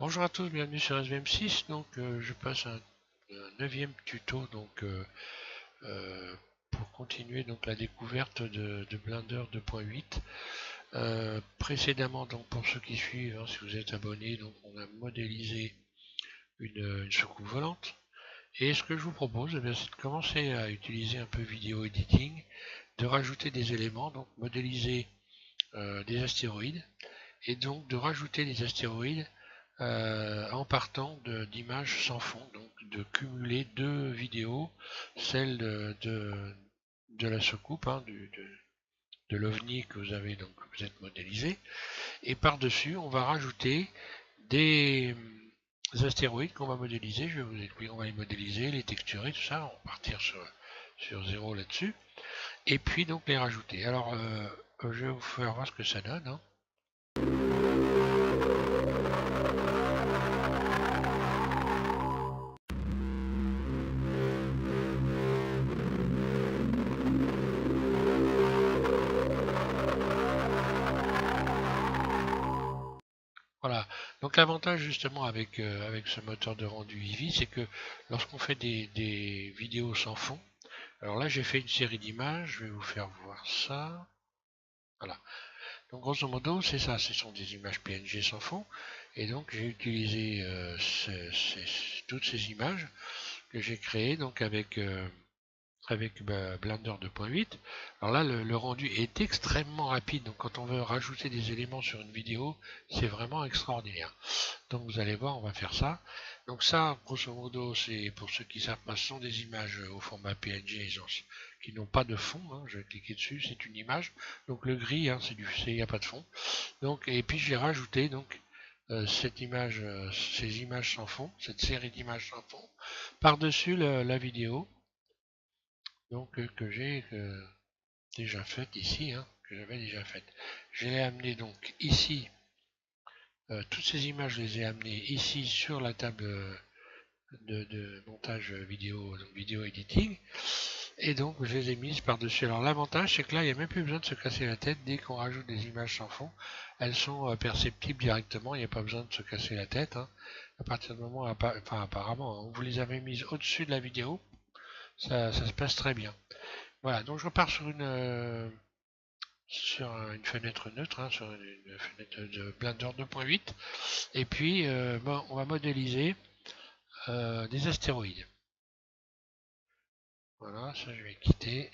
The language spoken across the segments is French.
Bonjour à tous, bienvenue sur SVM6. Donc, je passe un 9e tuto pour continuer donc la découverte de Blender 2.8. Précédemment, donc pour ceux qui suivent, hein, si vous êtes abonnés, donc on a modélisé une soucoupe volante. Et ce que je vous propose, eh bien, c'est de commencer à utiliser un peu vidéo editing, de rajouter des éléments, donc modéliser des astéroïdes, et donc de rajouter des astéroïdes en partant d'images sans fond, donc de cumuler deux vidéos, celle de la soucoupe, hein, de l'OVNI que vous avez donc vous êtes modélisé, et par-dessus on va rajouter des astéroïdes qu'on va modéliser. Je vais vous expliquer, on va les modéliser, les texturer, tout ça, on va partir sur 0 là-dessus, et puis donc les rajouter. Alors je vais vous faire voir ce que ça donne, hein. Voilà, donc l'avantage justement avec ce moteur de rendu Eevee, c'est que lorsqu'on fait des vidéos sans fond, alors là j'ai fait une série d'images, je vais vous faire voir ça. Voilà, donc grosso modo c'est ça, ce sont des images PNG sans fond, et donc j'ai utilisé toutes ces images que j'ai créées donc avec Blender 2.8. Alors là, le rendu est extrêmement rapide. Donc quand on veut rajouter des éléments sur une vidéo, c'est vraiment extraordinaire. Donc vous allez voir, on va faire ça. Donc ça, grosso modo, c'est pour ceux qui savent pas, ce sont des images au format PNG qui n'ont pas de fond, hein. Je vais cliquer dessus, c'est une image. Donc le gris, hein, il n'y a pas de fond. Donc et puis j'ai rajouté donc cette image, ces images sans fond, cette série d'images sans fond, par-dessus la vidéo donc que j'ai déjà faite ici, hein, que j'avais déjà faite. Je l'ai amené donc ici. Toutes ces images, je les ai amenées ici sur la table de montage vidéo, donc vidéo editing, et donc je les ai mises par-dessus. Alors l'avantage, c'est que là, il n'y a même plus besoin de se casser la tête dès qu'on rajoute des images sans fond. Elles sont perceptibles directement, il n'y a pas besoin de se casser la tête, hein. À partir du moment, enfin apparemment, hein, vous les avez mises au-dessus de la vidéo, ça se passe très bien. Voilà, donc je repars sur une fenêtre neutre, hein, sur une fenêtre de Blender 2.8, et puis bon, on va modéliser des astéroïdes. Voilà, ça je vais quitter.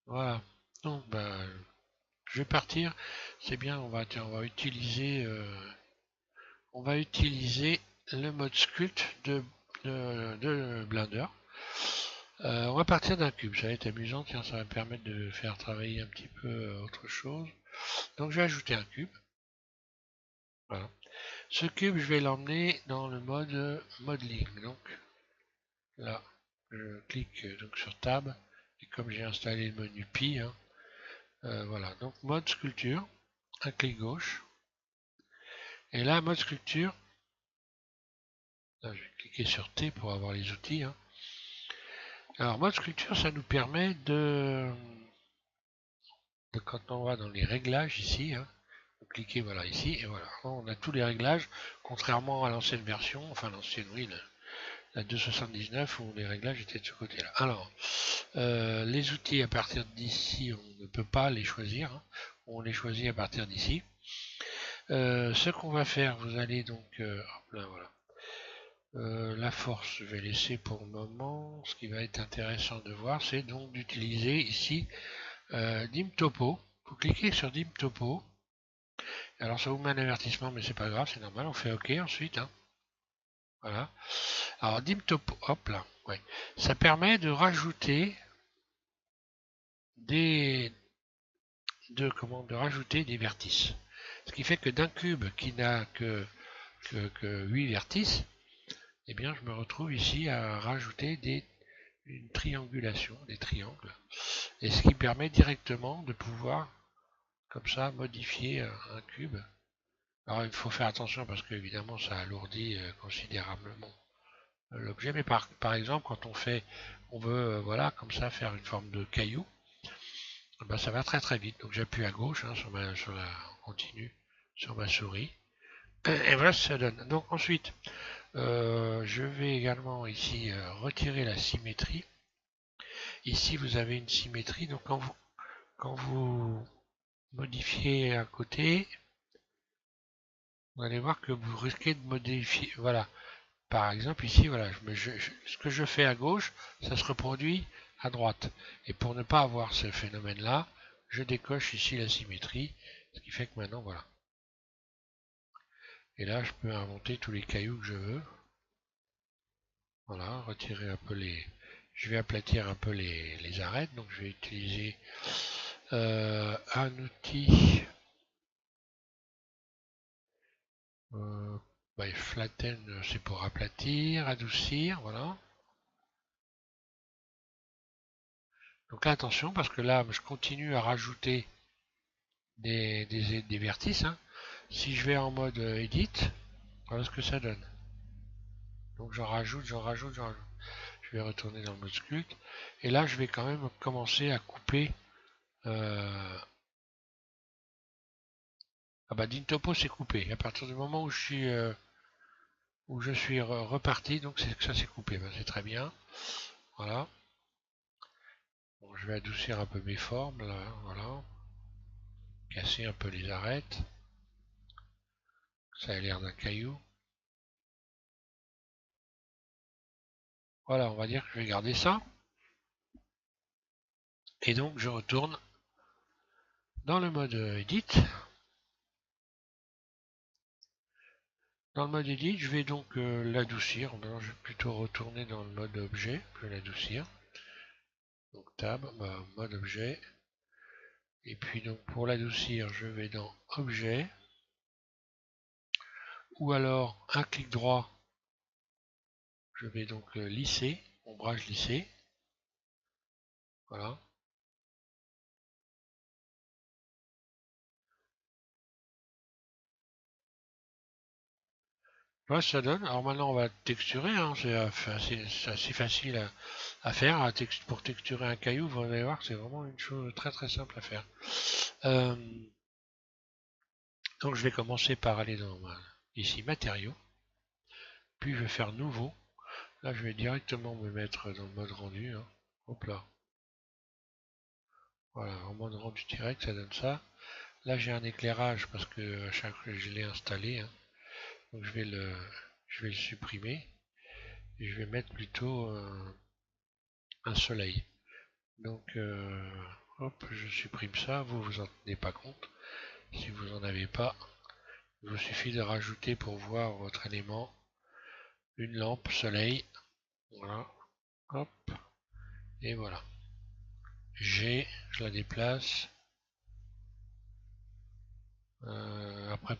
Voilà, donc ben, je vais partir. C'est bien, on va utiliser le mode sculpt de Blender. On va partir d'un cube, ça va être amusant, tiens, ça va me permettre de faire travailler un petit peu autre chose. Donc je vais ajouter un cube. Voilà. Ce cube, je vais l'emmener dans le mode modeling. Donc là, je clique donc sur Tab, et comme j'ai installé le menu Pi, hein, voilà, donc mode sculpture, un clic gauche, et là, mode sculpture, là, je vais cliquer sur T pour avoir les outils, hein. Alors, mode sculpture, ça nous permet quand on va dans les réglages ici, hein, vous cliquez voilà ici, et voilà, on a tous les réglages, contrairement à l'ancienne version, enfin l'ancienne, oui, la 279 où les réglages étaient de ce côté-là. Alors, les outils à partir d'ici, on ne peut pas les choisir, hein. On les choisit à partir d'ici. Ce qu'on va faire, vous allez donc, hop là, voilà. La force, je vais laisser pour le moment. Ce qui va être intéressant de voir, c'est donc d'utiliser ici Dim Topo. Vous cliquez sur Dim Topo. Alors ça vous met un avertissement, mais c'est pas grave, c'est normal. On fait OK ensuite, hein. Voilà. Alors Dim Topo, hop là, ouais. Ça permet de rajouter des de rajouter des vertices. Ce qui fait que d'un cube qui n'a que 8 vertices, eh bien je me retrouve ici à rajouter une triangulation, des triangles. Et ce qui permet directement de pouvoir, comme ça, modifier un cube. Alors il faut faire attention parce que évidemment ça alourdit considérablement l'objet. Mais par exemple, quand on veut voilà comme ça faire une forme de caillou, ben, ça va très très vite. Donc j'appuie à gauche, hein, sur la continue. sur ma souris. Et voilà ce que ça donne. Donc ensuite, je vais également ici retirer la symétrie. Ici, vous avez une symétrie. Donc quand vous modifiez à côté, vous allez voir que vous risquez de modifier. Voilà. Par exemple, ici, voilà, ce que je fais à gauche, ça se reproduit à droite. Et pour ne pas avoir ce phénomène-là, je décoche ici la symétrie, ce qui fait que maintenant, voilà. Et là, je peux inventer tous les cailloux que je veux. Voilà, retirer un peu les... Je vais aplatir un peu les arêtes, donc je vais utiliser un outil flatten, c'est pour aplatir, adoucir, voilà. Donc là, attention, parce que là, je continue à rajouter des vertices. Hein. Si je vais en mode edit, voilà ce que ça donne. Donc j'en rajoute, j'en rajoute, j'en rajoute. Je vais retourner dans le mode sculpt. Et là, je vais quand même commencer à couper. Ah bah d'Intopo c'est coupé. À partir du moment où je suis reparti, donc c'est que ça s'est coupé. Ben, c'est très bien. Voilà. Bon, je vais adoucir un peu mes formes là. Voilà. Casser un peu les arêtes. Ça a l'air d'un caillou. Voilà, on va dire que je vais garder ça. Et donc je retourne dans le mode Edit. Dans le mode Edit, je vais donc l'adoucir. Je vais plutôt retourner dans le mode Objet. Je vais l'adoucir. Donc Tab, mode Objet. Et puis donc pour l'adoucir, je vais dans Objet. Ou alors un clic droit. Je vais donc lisser, ombrage lissé. Voilà. Voilà ce que ça donne. Alors maintenant on va texturer, hein. C'est assez facile à faire. Pour texturer un caillou, vous allez voir que c'est vraiment une chose très très simple à faire. Donc je vais commencer par aller dans ici matériaux. Puis je vais faire nouveau. Là je vais directement me mettre dans le mode rendu. Hein. Hop là. Voilà, en mode rendu direct, ça donne ça. Là j'ai un éclairage parce que à chaque fois je l'ai installé. Hein. Donc je vais le supprimer. Et je vais mettre plutôt un soleil. Donc hop, je supprime ça. Vous en tenez pas compte. Si vous en avez pas, il vous suffit de rajouter pour voir votre élément une lampe soleil. Voilà. Hop. Et voilà. G, je la déplace. Après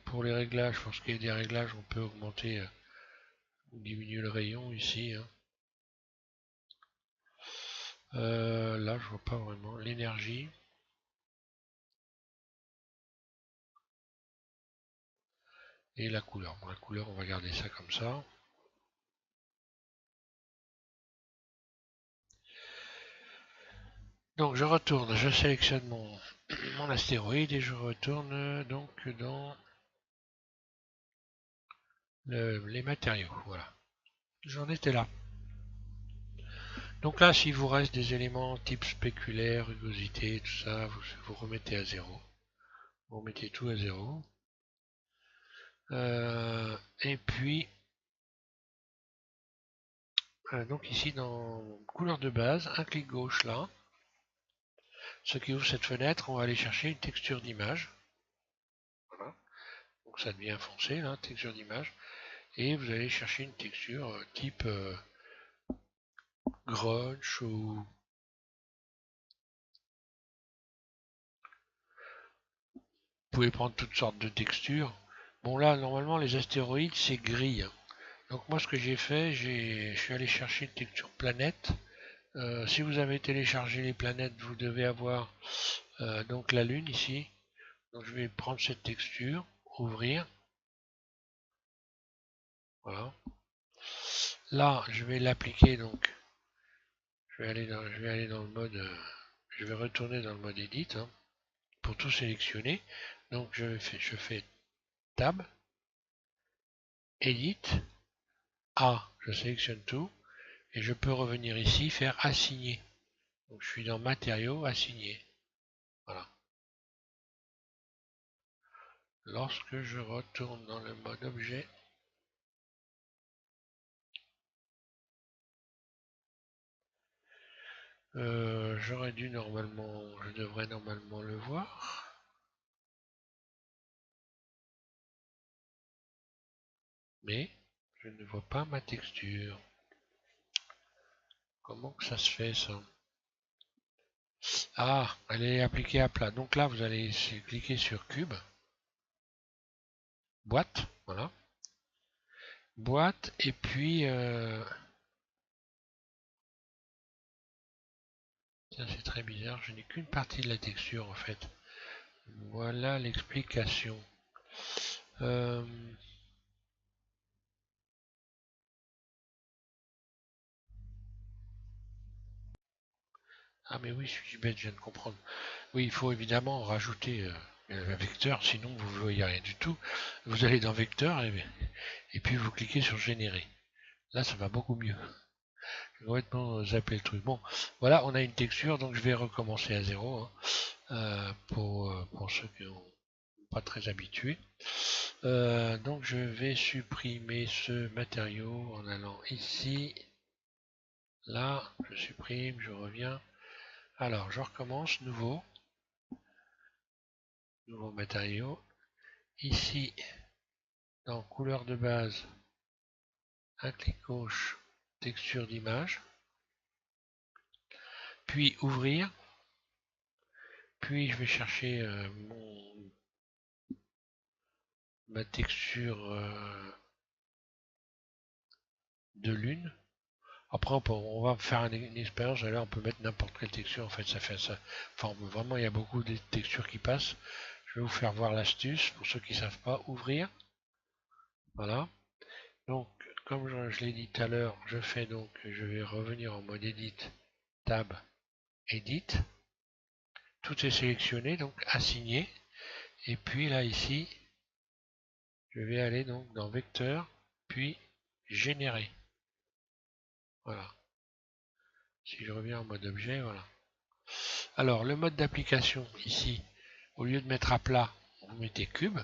pour les réglages, pour ce qui est des réglages, on peut augmenter ou diminuer le rayon ici. Hein. Là, je vois pas vraiment l'énergie. Et la couleur. Bon, la couleur, on va garder ça comme ça. Donc je retourne, je sélectionne mon astéroïde et je retourne donc dans les matériaux. Voilà. J'en étais là. Donc là, s'il vous reste des éléments type spéculaire, rugosité, tout ça, vous remettez à zéro. Vous remettez tout à zéro. Et puis, donc ici dans couleur de base, un clic gauche là. Ce qui ouvre cette fenêtre, on va aller chercher une texture d'image. Voilà. Donc ça devient foncé là, texture d'image. Et vous allez chercher une texture type grunge ou vous pouvez prendre toutes sortes de textures. Bon là, normalement, les astéroïdes, c'est gris. Hein. Donc moi, ce que j'ai fait, je suis allé chercher une texture planète. Si vous avez téléchargé les planètes, vous devez avoir donc la Lune ici. Donc je vais prendre cette texture, ouvrir. Voilà. Là, je vais l'appliquer donc. Je vais aller dans le mode. Je vais retourner dans le mode Edit hein, pour tout sélectionner. Donc je fais Tab, Edit, A, je sélectionne tout, et je peux revenir ici, faire Assigner. Donc je suis dans Matériaux, Assigner. Voilà. Lorsque je retourne dans le mode objet, je devrais normalement le voir. Mais je ne vois pas ma texture. Comment que ça se fait ça? Ah, elle est appliquée à plat. Donc là, vous allez cliquer sur Cube, Boîte, voilà. Boîte, et puis... ça c'est très bizarre, je n'ai qu'une partie de la texture en fait. Voilà l'explication. Euh, Ah mais oui, je suis bête, je viens de comprendre. Oui, il faut évidemment rajouter un vecteur, sinon vous ne voyez rien du tout. Vous allez dans Vecteur et puis vous cliquez sur Générer. Là, ça va beaucoup mieux. J'ai complètement zappé le truc. Bon, voilà, on a une texture, donc je vais recommencer à zéro, hein, pour ceux qui n'ont pas très habitués. Donc je vais supprimer ce matériau en allant ici, là, je supprime, je reviens. Alors, je recommence, nouveau matériau. Ici, dans couleur de base, un clic gauche, texture d'image, puis ouvrir, puis je vais chercher ma texture de lune. Après, on va faire une expérience, là on peut mettre n'importe quelle texture, en fait ça fait ça. Enfin, vraiment, il y a beaucoup de textures qui passent. Je vais vous faire voir l'astuce, pour ceux qui ne savent pas, ouvrir. Voilà. Donc, comme je l'ai dit tout à l'heure, je vais revenir en mode Edit, Tab, Edit. Tout est sélectionné, donc assigné. Et puis là, ici, je vais aller donc dans Vecteur, puis Générer. Voilà. Si je reviens en mode objet, voilà. Alors, le mode d'application, ici, au lieu de mettre à plat, vous mettez cube,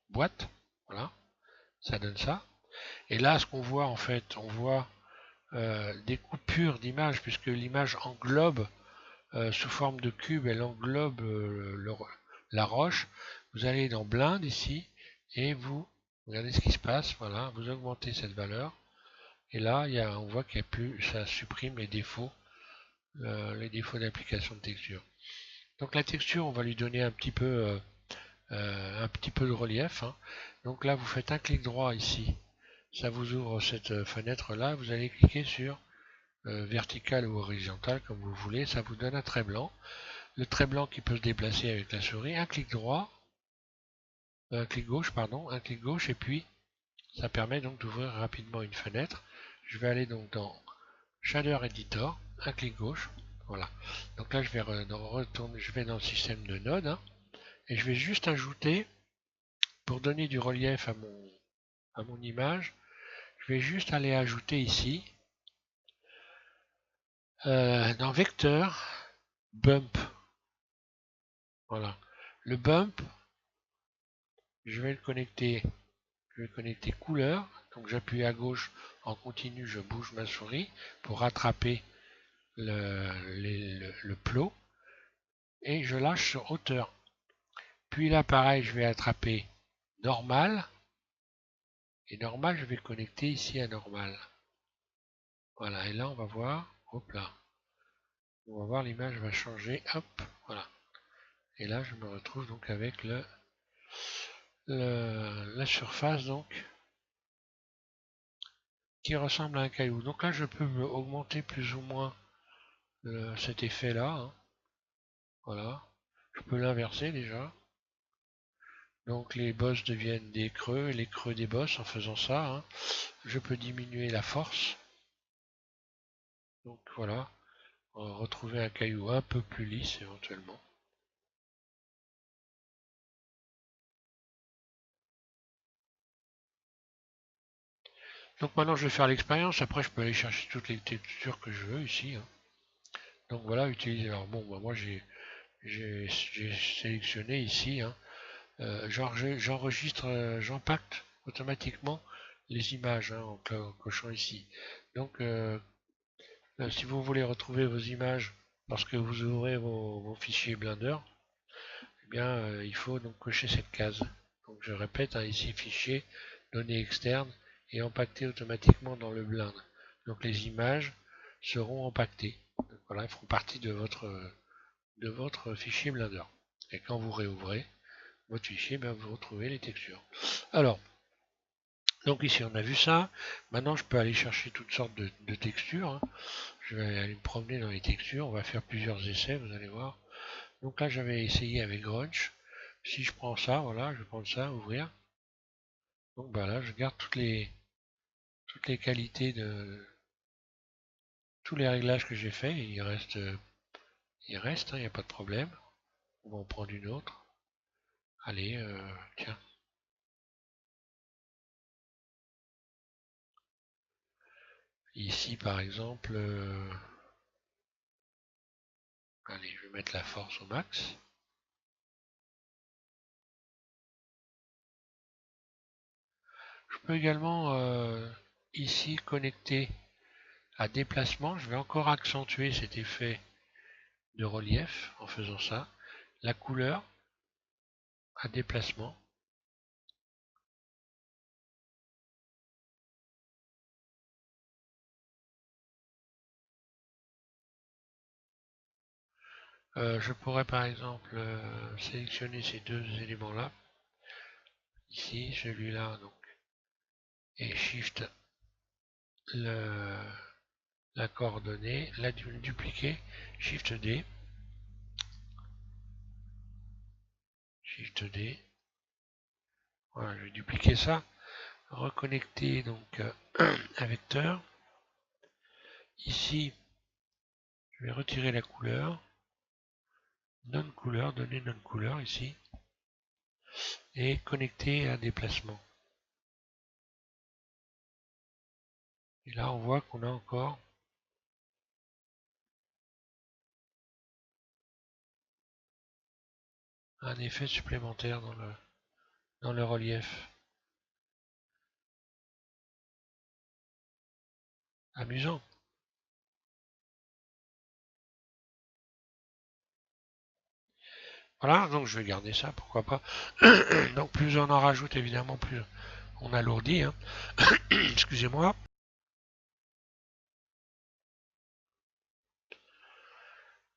boîte, voilà, ça donne ça. Et là, ce qu'on voit, en fait, on voit des coupures d'image, puisque l'image englobe, sous forme de cube, elle englobe la roche. Vous allez dans Blinde, ici, et vous regardez ce qui se passe, voilà, vous augmentez cette valeur. Et là, on voit qu'il y a plus, ça supprime les défauts d'application de texture. Donc la texture, on va lui donner un petit peu de relief, hein. Donc là, vous faites un clic droit ici, ça vous ouvre cette fenêtre là. Vous allez cliquer sur vertical ou horizontal comme vous voulez. Ça vous donne un trait blanc. Le trait blanc qui peut se déplacer avec la souris. Un clic droit, un clic gauche, pardon, un clic gauche, et puis ça permet donc d'ouvrir rapidement une fenêtre. Je vais aller donc dans Shader Editor, un clic gauche, voilà. Donc là je vais retourner, je vais dans le système de node, hein, et je vais juste ajouter, pour donner du relief à mon image, je vais juste aller ajouter ici, dans Vecteur, Bump. Voilà. Le Bump, je vais connecter couleur. Donc j'appuie à gauche en continu, je bouge ma souris pour rattraper le plot. Et je lâche sur hauteur. Puis là, pareil, je vais attraper normal. Et normal, je vais connecter ici à normal. Voilà, et là, on va voir, hop là. On va voir, l'image va changer, hop, voilà. Et là, je me retrouve donc avec la surface, donc, qui ressemble à un caillou. Donc là, je peux augmenter plus ou moins cet effet-là, hein. Voilà. Je peux l'inverser déjà. Donc les bosses deviennent des creux et les creux des bosses en faisant ça, hein. Je peux diminuer la force. Donc voilà, on va retrouver un caillou un peu plus lisse éventuellement. Donc maintenant je vais faire l'expérience, après je peux aller chercher toutes les textures que je veux ici, hein. Donc voilà, utiliser. Alors bon, bah, moi j'ai sélectionné ici, hein, j'enregistre, j'empacte automatiquement les images, hein, en cochant ici. Donc si vous voulez retrouver vos images lorsque vous ouvrez vos fichiers Blender, eh bien il faut donc cocher cette case. Donc je répète, hein, ici fichier, données externes et empaqueter automatiquement dans le Blend. Donc les images seront empaquetées. Donc, voilà, elles feront partie de votre fichier Blender. Et quand vous réouvrez votre fichier, ben, vous retrouvez les textures. Alors, donc ici on a vu ça. Maintenant je peux aller chercher toutes sortes de textures, hein. Je vais aller me promener dans les textures. On va faire plusieurs essais, vous allez voir. Donc là j'avais essayé avec Grunch. Si je prends ça, voilà, je vais prendre ça, ouvrir. Donc bah là je garde toutes les qualités de tous les réglages que j'ai fait. Il reste, il n'y a pas de problème. On va en prendre une autre. Allez, tiens. Ici par exemple, allez, je vais mettre la force au max. Je peux également ici connecter à déplacement. Je vais encore accentuer cet effet de relief en faisant ça. La couleur à déplacement. Je pourrais par exemple sélectionner ces deux éléments là. Ici, celui-là, donc, et Shift la coordonnée, la dupliquer, Shift D, Shift D. Voilà, je vais dupliquer ça, reconnecter donc un vecteur. Ici, je vais retirer la couleur, non couleur, donner non couleur ici, et connecter un déplacement. Et là, on voit qu'on a encore un effet supplémentaire dans le relief. Amusant. Voilà, donc je vais garder ça, pourquoi pas. Donc plus on en rajoute, évidemment, plus on alourdit, hein. Excusez-moi.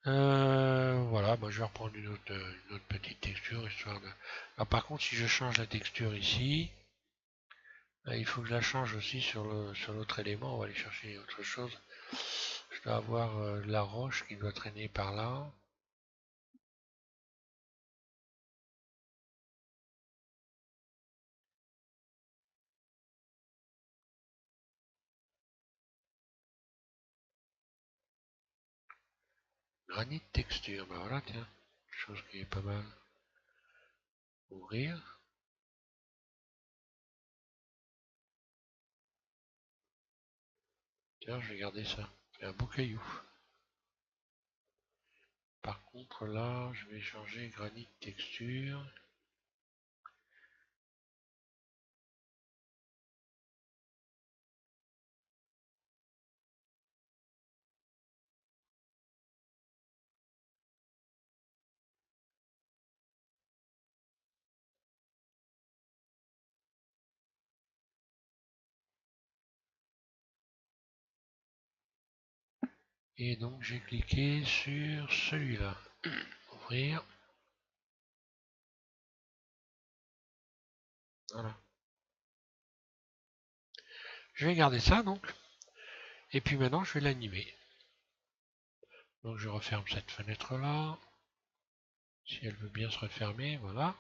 Voilà, moi je vais reprendre une autre petite texture, histoire de... Alors, par contre, si je change la texture ici, il faut que je la change aussi sur l'autre élément. On va aller chercher autre chose. Je dois avoir la roche qui doit traîner par là. Granit texture, bah voilà, tiens, chose qui est pas mal. Ouvrir. Tiens, je vais garder ça. C'est un beau caillou. Par contre, là, je vais changer granit texture. Et donc, j'ai cliqué sur celui-là. Ouvrir. Voilà. Je vais garder ça, donc. Et puis maintenant, je vais l'animer. Donc, je referme cette fenêtre-là. Si elle veut bien se refermer, voilà.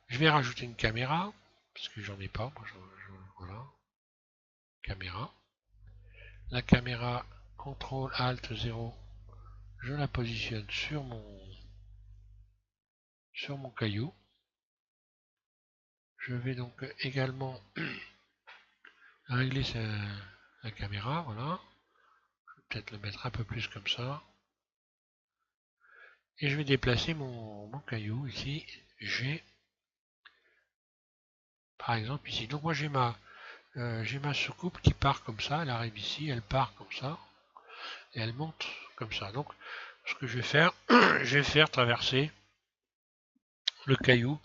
Je vais rajouter une caméra, parce que j'en ai pas. Moi, voilà. Caméra. La caméra, CTRL ALT 0, je la positionne sur mon caillou. Je vais donc également régler la caméra, voilà. Je vais peut-être le mettre un peu plus comme ça. Et je vais déplacer mon caillou ici. J'ai, par exemple ici. Donc moi j'ai ma soucoupe qui part comme ça. Elle arrive ici, elle part comme ça. Et elle monte comme ça. Donc ce que je vais faire, je vais faire traverser le caillou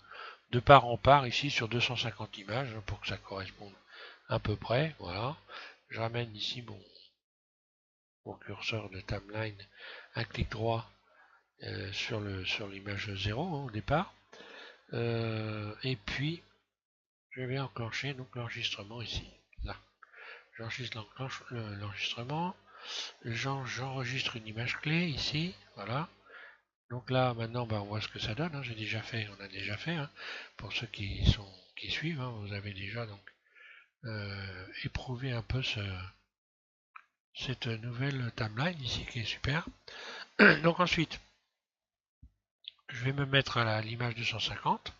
de part en part ici sur 250 images pour que ça corresponde à peu près. Voilà. Je ramène ici mon curseur de timeline, un clic droit sur l'image 0 hein, au départ. Et puis je vais enclencher donc l'enregistrement ici. Là. J'enregistre l'enregistrement. J'enregistre une image clé ici. Voilà. Donc là, maintenant, on voit ce que ça donne. Hein. On a déjà fait. Hein. Pour ceux qui suivent, hein, vous avez déjà donc éprouvé un peu cette nouvelle timeline ici qui est super. Donc ensuite, je vais me mettre à l'image 250,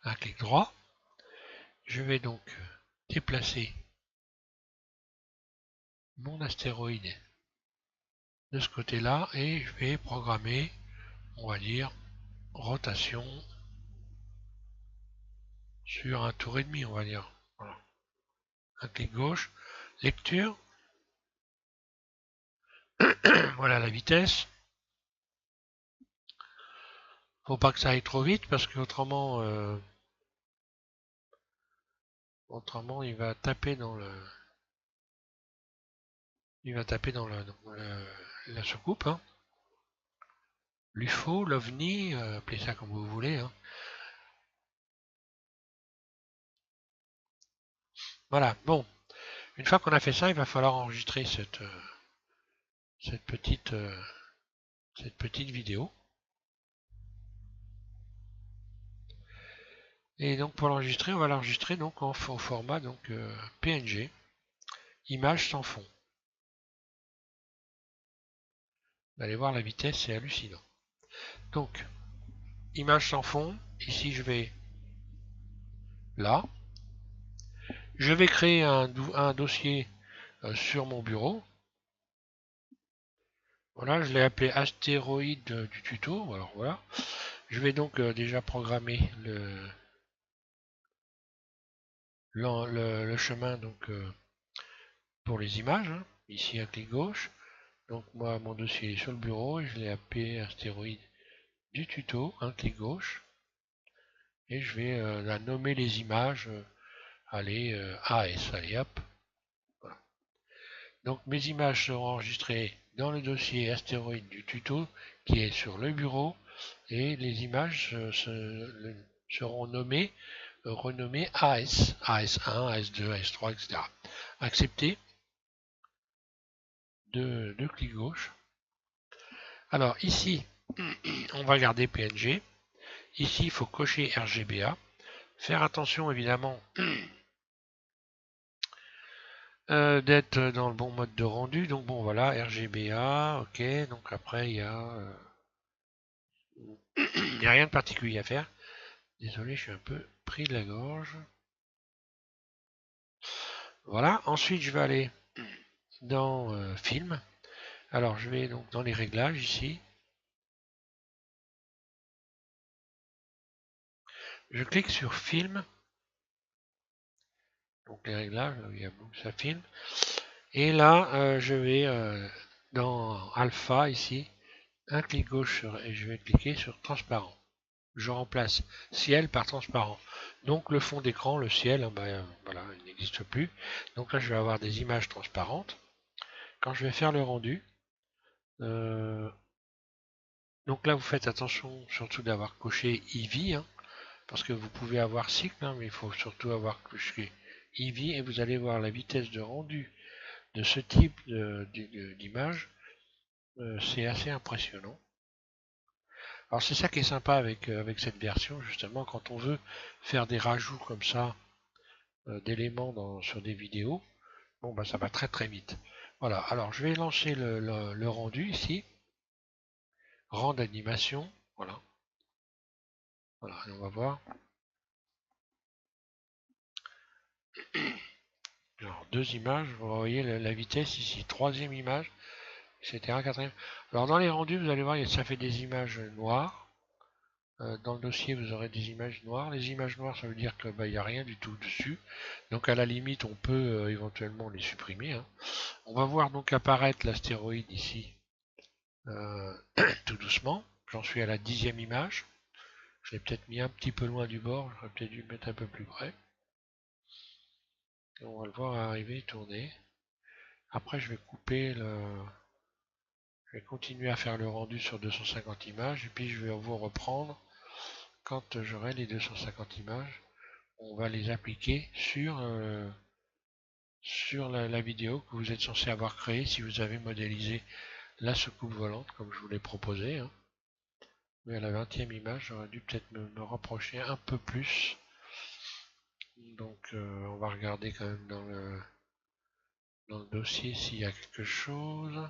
un clic droit. Je vais donc déplacer mon astéroïde de ce côté-là et je vais programmer, on va dire, rotation sur un tour et demi, on va dire. Voilà. Un clic gauche, lecture. Voilà la vitesse. Faut pas que ça aille trop vite parce que autrement il va taper dans la soucoupe. Hein. L'UFO, l'OVNI, appelez ça comme vous voulez. Hein. Voilà, bon. Une fois qu'on a fait ça, il va falloir enregistrer cette petite vidéo. Et donc pour l'enregistrer, on va l'enregistrer donc au format donc PNG, image sans fond. Vous allez voir la vitesse, c'est hallucinant. Donc, image sans fond, ici je vais là. Je vais créer un dossier sur mon bureau. Voilà, je l'ai appelé astéroïde du tuto. Alors voilà. Je vais donc déjà programmer le chemin donc pour les images. Hein. Ici un clic gauche. Donc moi mon dossier est sur le bureau et je l'ai appelé astéroïde du tuto, un clic gauche. Et je vais la nommer les images. Allez, AS, allez hop. Voilà. Donc mes images seront enregistrées dans le dossier astéroïde du tuto qui est sur le bureau et les images seront renommées AS, AS1, AS2, AS3, etc. Accepter, deux clics gauche. Alors ici, on va garder PNG. Ici, il faut cocher RGBA. Faire attention évidemment d'être dans le bon mode de rendu. Donc bon voilà, RGBA, ok. Donc après il y a il n'y a rien de particulier à faire. Désolé, je suis un peu pris de la gorge. Voilà, ensuite je vais aller dans film. Alors je vais donc dans les réglages ici. Je clique sur film. Donc les réglages, là où il y a ça filme. Et là, je vais dans alpha ici, un clic gauche et je vais cliquer sur transparent. Je remplace ciel par transparent. Donc le fond d'écran, le ciel, voilà, il n'existe plus. Donc là, je vais avoir des images transparentes. Quand je vais faire le rendu, donc là, vous faites attention surtout d'avoir coché EV, hein, parce que vous pouvez avoir cycle, hein, mais il faut surtout avoir coché EV et vous allez voir la vitesse de rendu de ce type d'image. C'est assez impressionnant. Alors c'est ça qui est sympa avec cette version, justement, quand on veut faire des rajouts comme ça d'éléments sur des vidéos, bon bah ça va très très vite. Voilà, alors je vais lancer le rendu ici, rend d'animation, voilà. Voilà, et on va voir. Alors 2 images, vous voyez la vitesse ici, 3e image, etc. 4e. Alors dans les rendus, vous allez voir, ça fait des images noires. Dans le dossier, vous aurez des images noires. Les images noires, ça veut dire que il n'y a rien du tout dessus. Donc à la limite, on peut éventuellement les supprimer, hein. On va voir donc apparaître l'astéroïde ici, tout doucement. J'en suis à la 10e image. Je l'ai peut-être mis un petit peu loin du bord, j'aurais peut-être dû le mettre un peu plus près. Et on va le voir arriver, tourner. Après, je vais couper le... Je vais continuer à faire le rendu sur 250 images, et puis je vais vous reprendre quand j'aurai les 250 images. On va les appliquer sur la vidéo que vous êtes censé avoir créée si vous avez modélisé la soucoupe volante comme je vous l'ai proposé, hein. Mais à la 20e image, j'aurais dû peut-être me rapprocher un peu plus. Donc on va regarder quand même dans le dossier s'il y a quelque chose.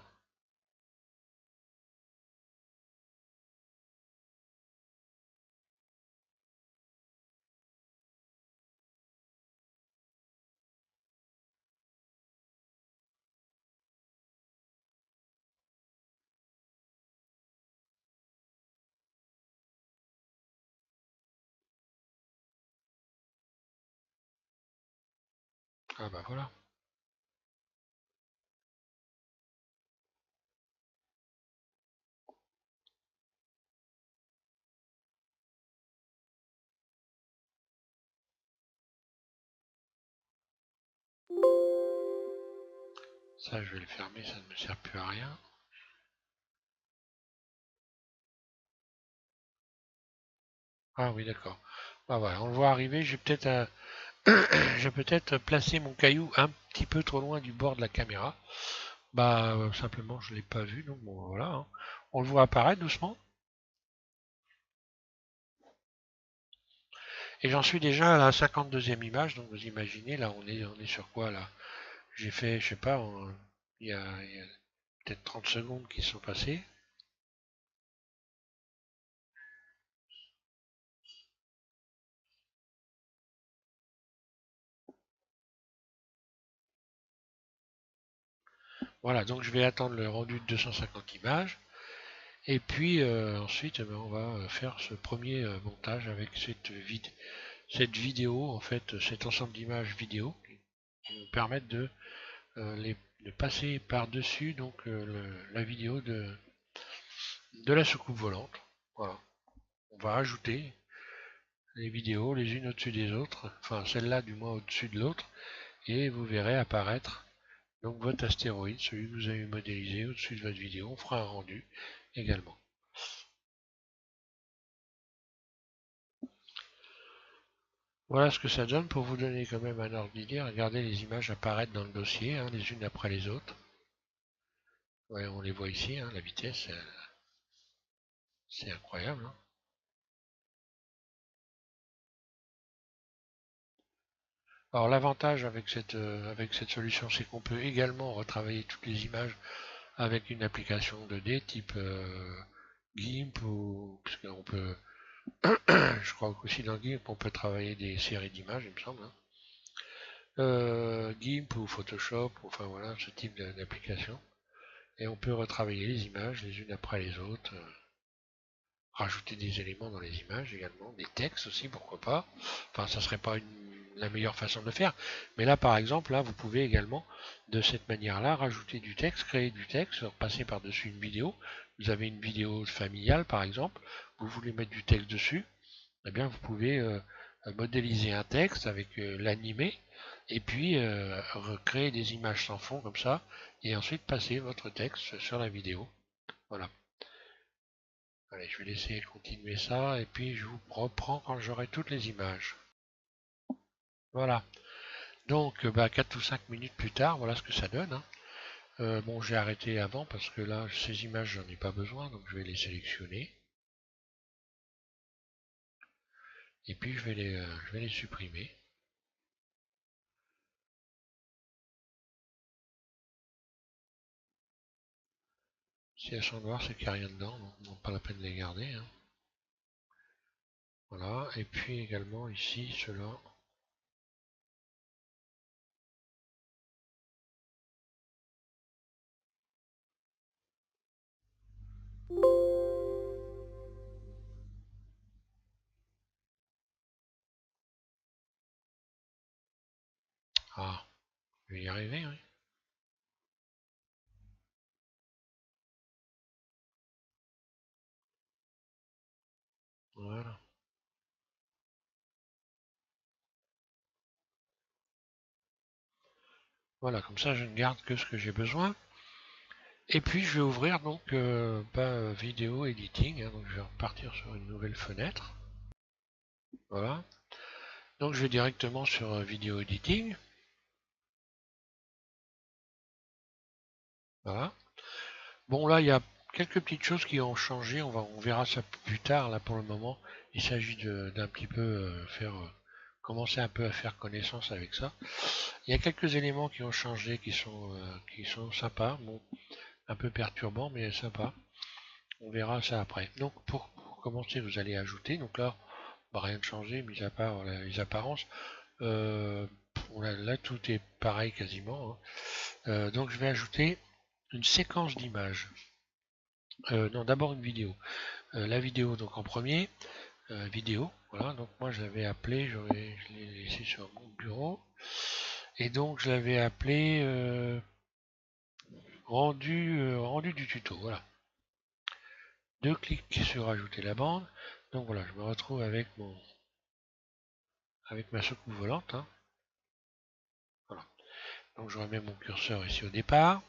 Ah bah voilà. Ça, je vais le fermer, ça ne me sert plus à rien. Ah oui, d'accord. Bah voilà, on le voit arriver. J'ai peut-être placé mon caillou un petit peu trop loin du bord de la caméra. Bah simplement, je l'ai pas vu, donc bon, voilà, hein. On le voit apparaître doucement. Et j'en suis déjà à la 52e image, donc vous imaginez, là, on est sur quoi là? J'ai fait, je sais pas, il y a peut-être 30 secondes qui sont passées. Voilà, donc je vais attendre le rendu de 250 images. Et puis ensuite, on va faire ce premier montage avec cette vidéo, en fait, cet ensemble d'images vidéo qui nous permettent de passer par-dessus donc la vidéo de la soucoupe volante. Voilà. On va ajouter les vidéos les unes au-dessus des autres, enfin celle-là du moins au-dessus de l'autre, et vous verrez apparaître donc votre astéroïde, celui que vous avez modélisé au-dessus de votre vidéo. On fera un rendu également. Voilà ce que ça donne pour vous donner quand même un ordre d'idée. Regardez les images apparaître dans le dossier, hein, les unes après les autres. Ouais, on les voit ici, hein, la vitesse, c'est incroyable, hein. Alors l'avantage avec cette solution, c'est qu'on peut également retravailler toutes les images avec une application 2D type GIMP ou parce qu'on peut, je crois qu'aussi dans GIMP on peut travailler des séries d'images, il me semble, hein. GIMP ou Photoshop, enfin voilà, ce type d'application. Et on peut retravailler les images les unes après les autres, rajouter des éléments dans les images également, des textes aussi, pourquoi pas. Enfin, ça serait pas la meilleure façon de le faire, mais là par exemple, là vous pouvez également de cette manière-là rajouter du texte, créer du texte, passer par-dessus une vidéo. Vous avez une vidéo familiale par exemple, vous voulez mettre du texte dessus, eh bien vous pouvez modéliser un texte avec l'animer et puis recréer des images sans fond comme ça et ensuite passer votre texte sur la vidéo. Voilà. Allez, je vais laisser continuer ça et puis je vous reprends quand j'aurai toutes les images. Voilà. Donc, 4 ou 5 minutes plus tard, voilà ce que ça donne, hein. Bon, j'ai arrêté avant parce que là, ces images, j'en ai pas besoin, donc je vais les sélectionner. Et puis, je vais les supprimer. Si elles sont noires, c'est qu'il n'y a rien dedans, donc pas la peine de les garder, hein. Voilà. Et puis également ici, ceux-là. Ah, je vais y arriver, oui. Voilà. Voilà, comme ça je ne garde que ce que j'ai besoin. Et puis je vais ouvrir donc vidéo editing, hein, donc je vais repartir sur une nouvelle fenêtre. Voilà. Donc je vais directement sur vidéo editing. Voilà. Bon là il y a quelques petites choses qui ont changé, on verra ça plus tard. Là pour le moment, il s'agit d'un petit peu commencer un peu à faire connaissance avec ça. Il y a quelques éléments qui ont changé qui sont sympas, bon, un peu perturbants mais sympas. On verra ça après. Donc pour commencer, vous allez ajouter. Donc là, bah, rien de changé, mis à part les apparences. Euh, là, tout est pareil quasiment, hein. Donc je vais ajouter une séquence d'images. Non, d'abord une vidéo. La vidéo, donc en premier, vidéo. Voilà, donc moi je l'avais appelé, je l'ai laissé sur mon bureau. Et donc je l'avais appelé rendu du tuto. Voilà. Deux clics sur ajouter la bande. Donc voilà, je me retrouve avec ma soucoupe volante, hein. Voilà. Donc je remets mon curseur ici au départ.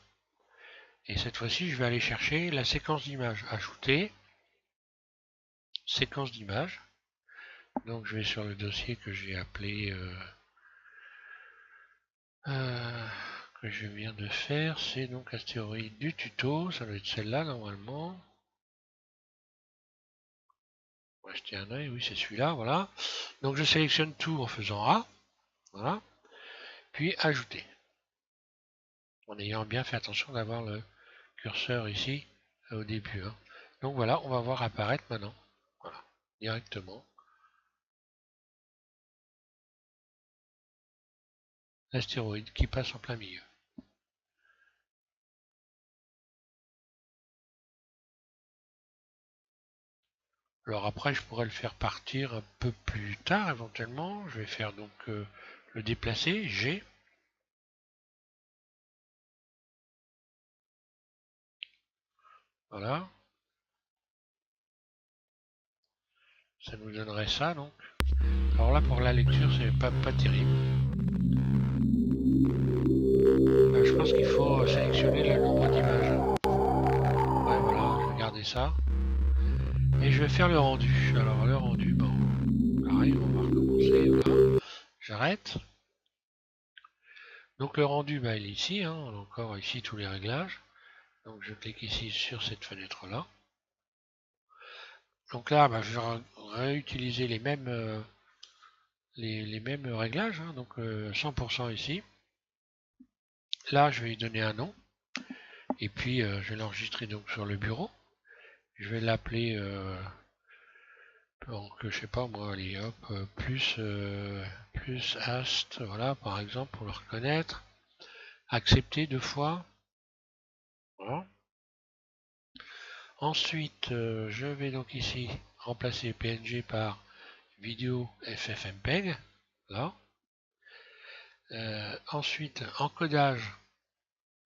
Et cette fois-ci, je vais aller chercher la séquence d'images. Ajouter, séquence d'images. Donc je vais sur le dossier que j'ai appelé, que je viens de faire. C'est donc astéroïde du tuto. Ça doit être celle-là normalement. On va jeter un œil. Oui, c'est celui-là. Voilà. Donc je sélectionne tout en faisant A. Voilà. Puis ajouter. En ayant bien fait attention d'avoir le curseur ici au début, hein. Donc voilà, on va voir apparaître maintenant. Voilà, directement. L'astéroïde qui passe en plein milieu. Alors après, je pourrais le faire partir un peu plus tard éventuellement. Je vais faire donc le déplacer, G. Voilà. Ça nous donnerait ça donc. Alors là, pour la lecture, c'est pas terrible. Je pense qu'il faut sélectionner le nombre d'images. Ouais, voilà, je vais garder ça. Et je vais faire le rendu. Alors le rendu, bon, pareil, on va recommencer. Voilà. J'arrête. Donc le rendu, bah, il est ici, hein. On a encore ici tous les réglages. Donc je clique ici sur cette fenêtre-là. Donc là, bah, je vais réutiliser les mêmes réglages, hein. Donc 100% ici. Là, je vais lui donner un nom. Et puis je vais l'enregistrer donc sur le bureau. Je vais l'appeler, donc je sais pas moi, allez hop, plus ast, voilà, par exemple, pour le reconnaître. Accepter deux fois. Voilà. Ensuite, je vais donc ici remplacer PNG par vidéo FFmpeg. Là. Ensuite, encodage.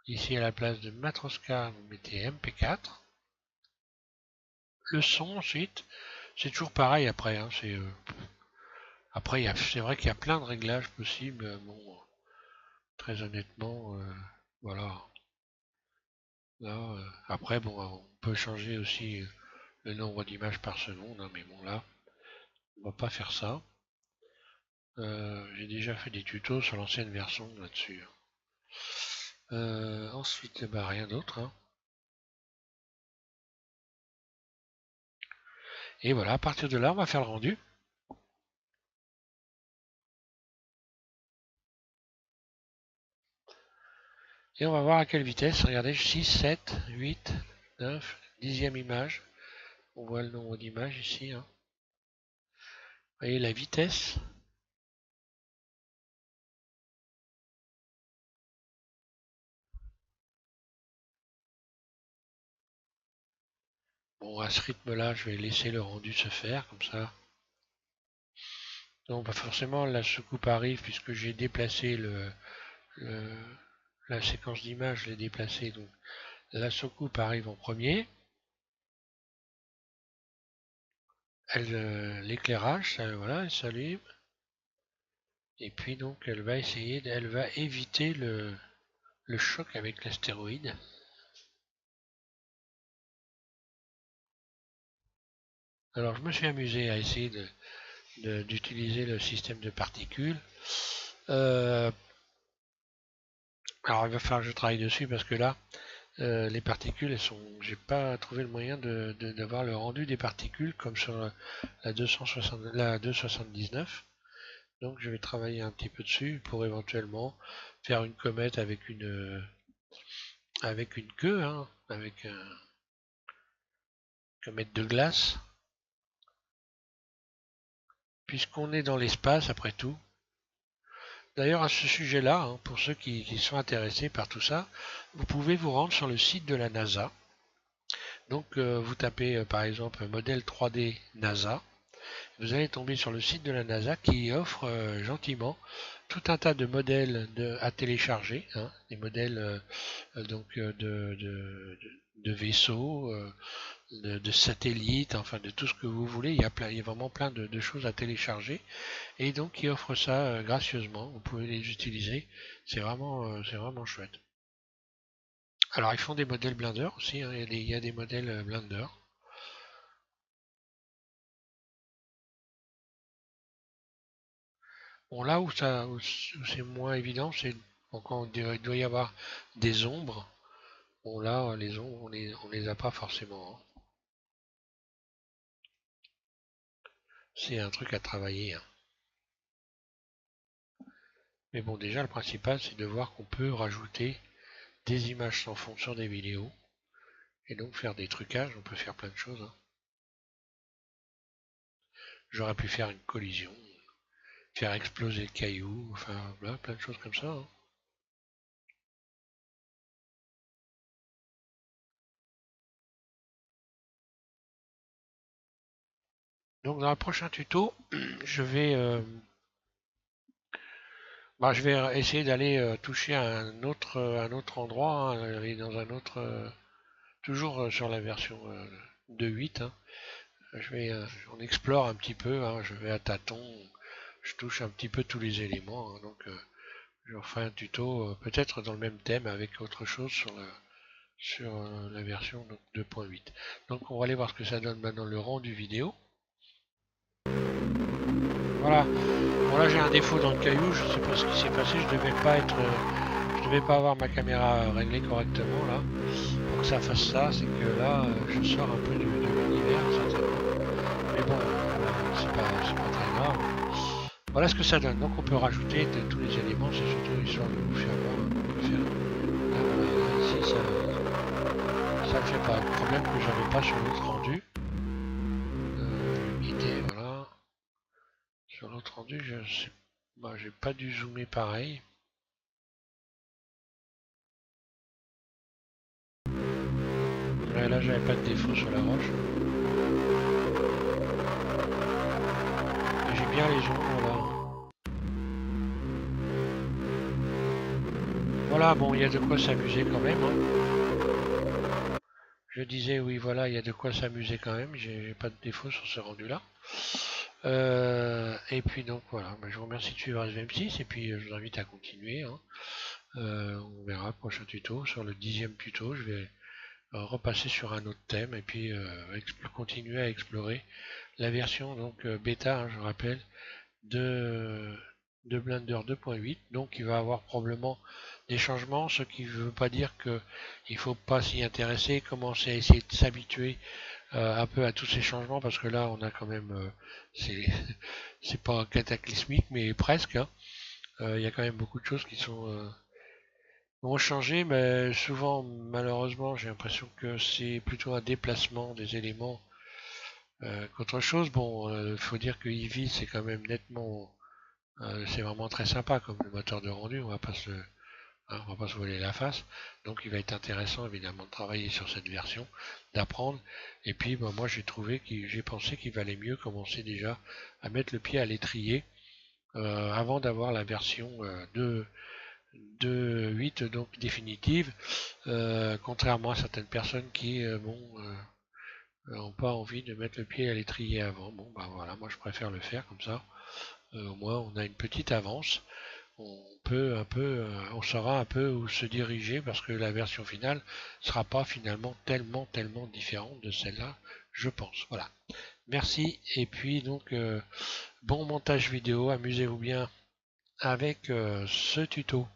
Ici à la place de Matroska, vous mettez MP4. Le son ensuite, c'est toujours pareil après, hein, après c'est vrai qu'il y a plein de réglages possibles. Bon, très honnêtement, voilà. Là, après, bon, on peut changer aussi le nombre d'images par seconde, hein, mais bon là, on va pas faire ça. J'ai déjà fait des tutos sur l'ancienne version là-dessus. Ensuite, bah, rien d'autre, hein. Et voilà, à partir de là, on va faire le rendu. Et on va voir à quelle vitesse. Regardez, 6, 7, 8, 9, 10e image. On voit le nombre d'images ici, hein. Vous voyez la vitesse. Bon, à ce rythme-là, je vais laisser le rendu se faire, comme ça. Donc, bah, forcément, la soucoupe arrive puisque j'ai déplacé le- la séquence d'image, je l'ai déplacée. Donc, la soucoupe arrive en premier. L'éclairage, voilà, elle s'allume. Et puis donc, elle va éviter le choc avec l'astéroïde. Alors, je me suis amusé à essayer d'utiliser le système de particules. Euh, alors, il va falloir que je travaille dessus parce que là, les particules, j'ai pas trouvé le moyen d'avoir le rendu des particules comme sur la 279. Donc, je vais travailler un petit peu dessus pour éventuellement faire une comète avec une queue, hein, avec une comète de glace, puisqu'on est dans l'espace après tout. D'ailleurs, à ce sujet-là, hein, pour ceux qui sont intéressés par tout ça, vous pouvez vous rendre sur le site de la NASA. Donc, vous tapez par exemple modèle 3D NASA. Vous allez tomber sur le site de la NASA qui offre gentiment tout un tas de modèles à télécharger, hein, des modèles donc de vaisseaux, de satellites, enfin de tout ce que vous voulez. Il y a vraiment plein de choses à télécharger et donc ils offrent ça gracieusement. Vous pouvez les utiliser. C'est vraiment chouette. Alors ils font des modèles Blender aussi, hein. Il y a des modèles Blender. Bon là où c'est moins évident, c'est quand il doit y avoir des ombres. Bon là les ombres on les a pas forcément, hein. C'est un truc à travailler, hein. Mais bon déjà le principal c'est de voir qu'on peut rajouter des images sans fond sur des vidéos et donc faire des trucages. On peut faire plein de choses, hein. J'aurais pu faire une collision, faire exploser le caillou, enfin voilà, plein de choses comme ça, hein. Donc dans le prochain tuto, je vais, je vais essayer d'aller toucher un autre endroit, hein, aller dans un autre, toujours sur la version 2.8, hein. On explore un petit peu, hein, je vais à tâtons, je touche un petit peu tous les éléments, hein, donc je referai un tuto peut-être dans le même thème avec autre chose sur la version 2.8. Donc on va aller voir ce que ça donne maintenant le rendu vidéo. Voilà. Bon là j'ai un défaut dans le caillou, je ne sais pas ce qui s'est passé, je devais pas avoir ma caméra réglée correctement là. Pour que ça fasse ça, c'est que là je sors un peu de l'univers certainement. Mais bon, c'est pas très grave. Voilà ce que ça donne. Donc on peut rajouter tous les éléments, c'est surtout histoire de vous faire voir. On peut faire. Là voilà, là, ici ça ne fait pas. Le problème que j'avais pas sur l'autre rendu. Idée, voilà. Sur l'autre rendu, j'ai pas dû zoomer pareil. Ouais, là, j'avais pas de défaut sur la roche. Mais j'ai bien les ombres là. Voilà, bon, il y a de quoi s'amuser quand même, hein. Je disais, oui, voilà, il y a de quoi s'amuser quand même. J'ai pas de défaut sur ce rendu-là. Et puis donc voilà, je vous remercie de suivre SVM6 et puis je vous invite à continuer, hein. On verra le prochain tuto. Sur le 10e tuto, je vais repasser sur un autre thème et puis continuer à explorer la version donc bêta, hein, je rappelle, de, de Blender 2.8. Donc il va avoir probablement des changements, ce qui ne veut pas dire qu'il ne faut pas s'y intéresser, commencer à essayer de s'habituer un peu à tous ces changements parce que là on a quand même c'est c'est pas cataclysmique mais presque, hein. Il y a quand même beaucoup de choses qui ont changé, mais souvent malheureusement j'ai l'impression que c'est plutôt un déplacement des éléments qu'autre chose. Bon, faut dire que Eevee c'est quand même nettement c'est vraiment très sympa comme le moteur de rendu, on va hein, on va pas se voiler la face. Donc il va être intéressant évidemment de travailler sur cette version, d'apprendre. Et puis bah, moi j'ai pensé qu'il valait mieux commencer déjà à mettre le pied à l'étrier avant d'avoir la version 2.8 donc définitive, contrairement à certaines personnes qui n'ont pas envie de mettre le pied à l'étrier avant. Bon bah voilà, moi je préfère le faire comme ça. Au moins on a une petite avance. On saura un peu où se diriger parce que la version finale sera pas finalement tellement différente de celle-là, je pense. Voilà. Merci et puis donc bon montage vidéo, amusez-vous bien avec ce tuto.